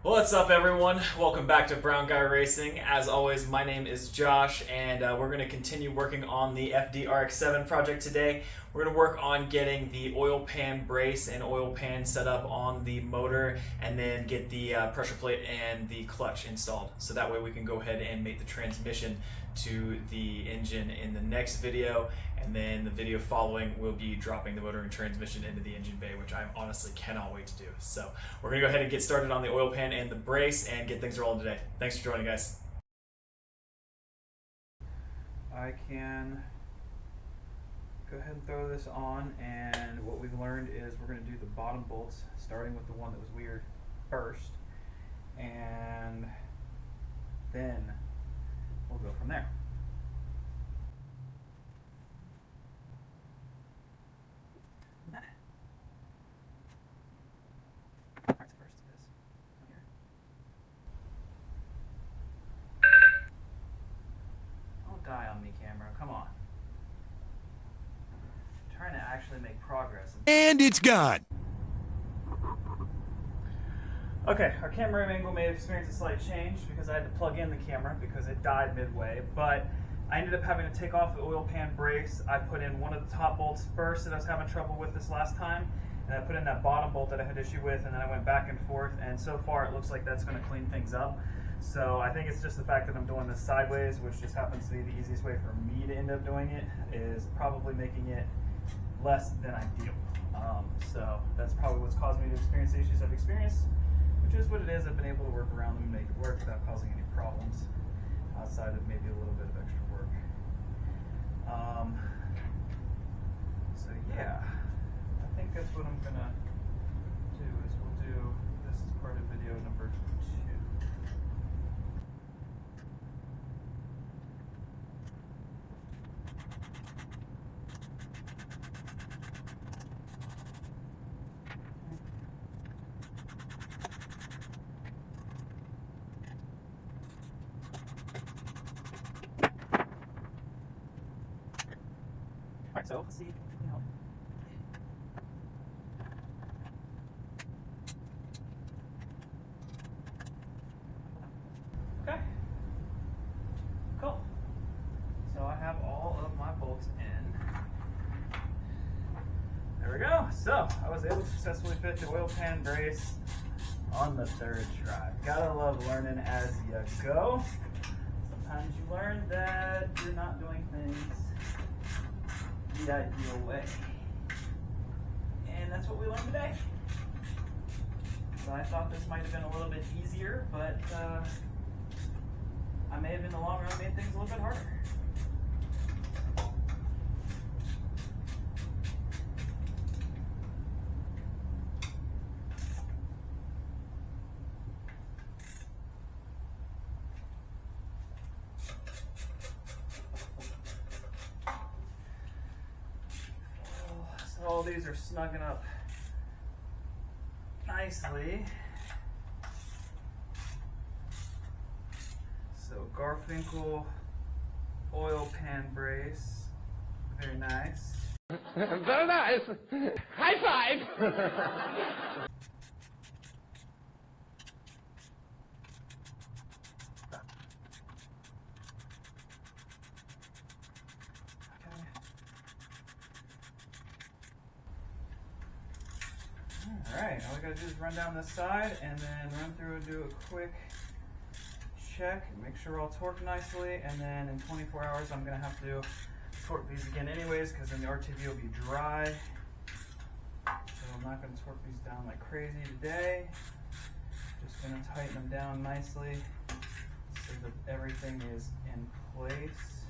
What's up, everyone? Welcome back to Brown Guy Racing. As always, my name is Josh, and we're going to continue working on the FD-RX-7 project today. We're going to work on getting the oil pan brace and oil pan set up on the motor, and then get the pressure plate and the clutch installed. So that way we can go ahead and make the transmission to the engine in the next video, and then the video following will be dropping the motor and transmission into the engine bay, which I honestly cannot wait to do. So we're gonna go ahead and get started on the oil pan and the brace and get things rolling today. Thanks for joining, guys. I can go ahead and throw this on, and what we've learned is we're going to do the bottom bolts, starting with the one that was weird first, and then we'll go from there. Alright, first is this here. Don't die on me, camera. Come on. I'm trying to actually make progress. And it's gone. Okay, our camera angle may have experienced a slight change because I had to plug in the camera because it died midway, but I ended up having to take off the oil pan brace. I put in one of the top bolts first that I was having trouble with this last time, and I put in that bottom bolt that I had issue with, and then I went back and forth, and so far it looks like that's going to clean things up. So I think it's just the fact that I'm doing this sideways, which just happens to be the easiest way for me to end up doing it, is probably making it less than ideal. So that's probably what's caused me to experience the issues I've experienced, which is what it is. I've been able to work around them and make it work without causing any problems outside of maybe a little bit of extra work. So yeah, I think that's what I'm gonna do, is we'll do this as part of video number 2. Alright, so let's see if we can help. Okay. Cool. So I have all of my bolts in. There we go. So I was able to successfully fit the oil pan brace on the 3rd try. Gotta love learning as you go. Sometimes you learn that you're not doing things the ideal way. And that's what we learned today. So I thought this might have been a little bit easier, but I may have in the long run made things a little bit harder. All these are snugging up nicely. So Garfinkle oil pan brace, very nice. Very nice. High five. Alright, all we gotta do is run down this side and then run through and do a quick check, make sure we're all torqued nicely, and then in 24 hours I'm gonna have to torque these again anyways, because then the RTV will be dry. So I'm not gonna torque these down like crazy today. Just gonna tighten them down nicely so that everything is in place.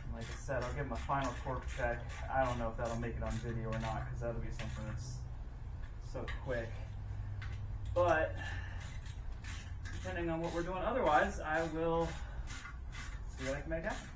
And like I said, I'll give them a final torque check. I don't know if that'll make it on video or not, because that'll be something that's so quick. But depending on what we're doing otherwise, I will see what I can make happen.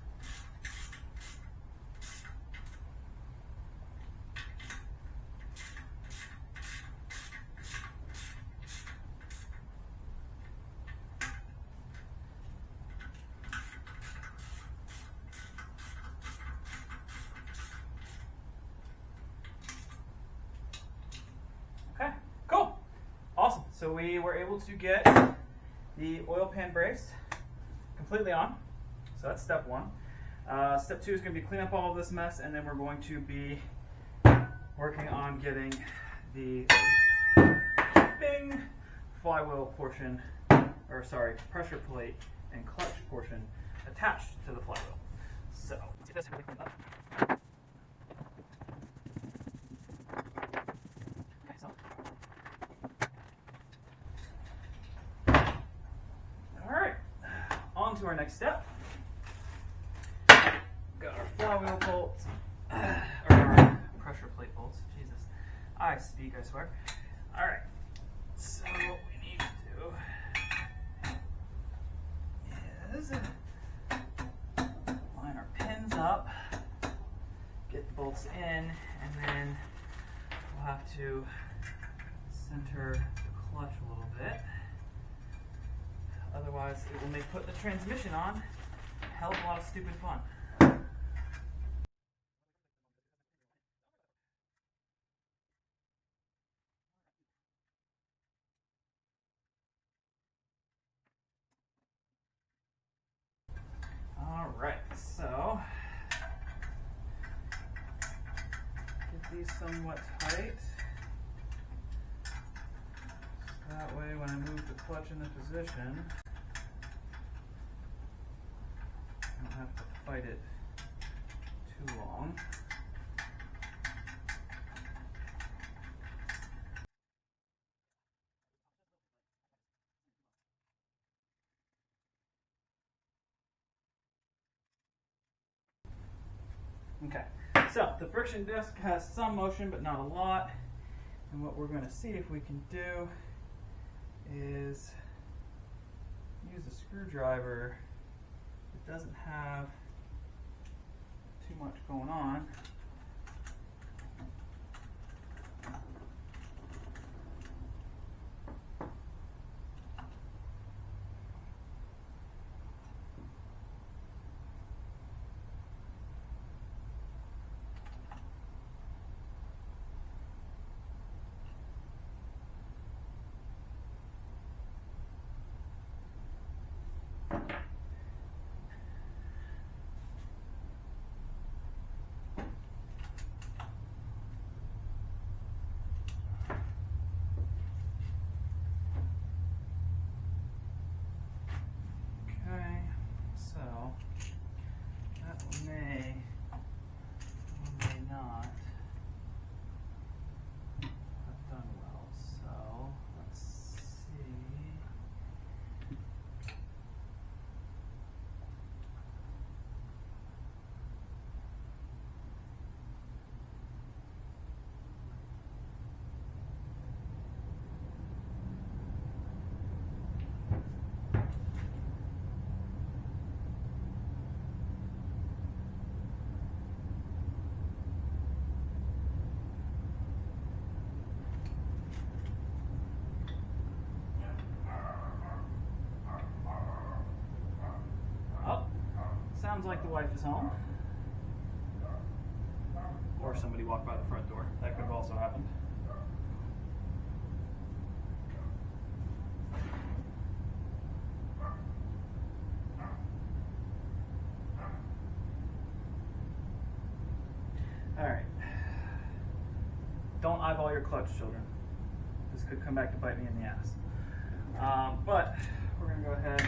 Okay, cool. Awesome. So we were able to get the oil pan brace completely on. So that's step one. Step two is going to be clean up all of this mess, and then we're going to be working on getting the flywheel portion, or sorry, pressure plate and clutch portion attached to the flywheel. So let's get this really cleaned up. Okay, so. Alright, on to our next step. Got our flywheel bolts, or our pressure plate bolts. Jesus, I speak, I swear. Alright, so what we need to do is line our pins up, get the bolts in, and then we'll have to center the clutch a little bit. Otherwise, it will make putting the transmission on a hell of a lot of stupid fun. Alright, so get these somewhat tight. So that way when I move the clutch into position, I don't have to fight it too long. Okay, so the friction disc has some motion but not a lot, and what we're going to see if we can do is use a screwdriver that doesn't have too much going on. May or may not have done well. So let's see. Sounds like the wife is home. Or somebody walked by the front door. That could have also happened. Alright. Don't eyeball your clutch, children. This could come back to bite me in the ass. But we're going to go ahead.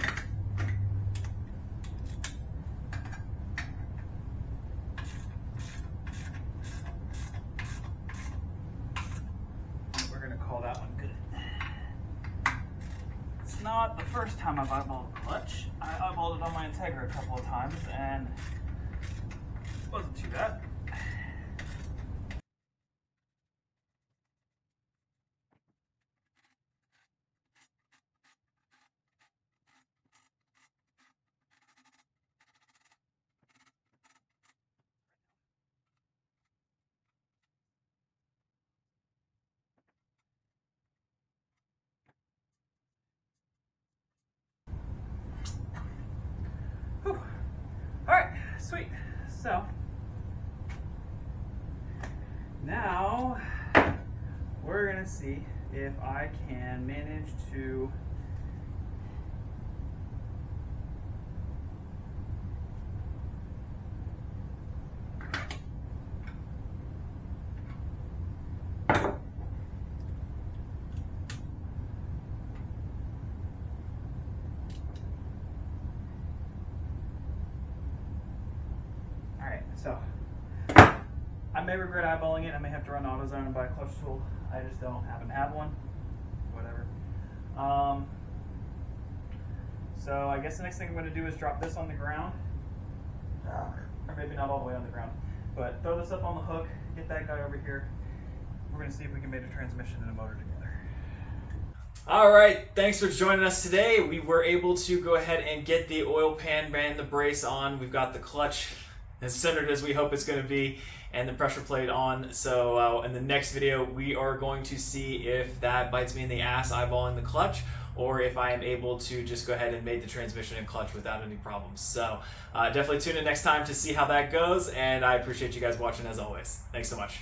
Call that one good. It's not the first time I've eyeballed the clutch. I eyeballed it on my Integra a couple of times and it wasn't too bad. Alright, sweet. So, now we're going to see if I can manage to so I may regret eyeballing it. I may have to run AutoZone and buy a clutch tool. I just don't happen to have one. Whatever. So I guess the next thing I'm going to do is drop this on the ground. Or maybe not all the way on the ground. But throw this up on the hook, get that guy over here. We're going to see if we can make a transmission and a motor together. All right, thanks for joining us today. We were able to go ahead and get the oil pan and the brace on. We've got the clutch as centered as we hope it's going to be, and the pressure plate on. So in the next video, we are going to see if that bites me in the ass eyeballing the clutch, or if I am able to just go ahead and make the transmission and clutch without any problems. So definitely tune in next time to see how that goes, and I appreciate you guys watching as always. Thanks so much.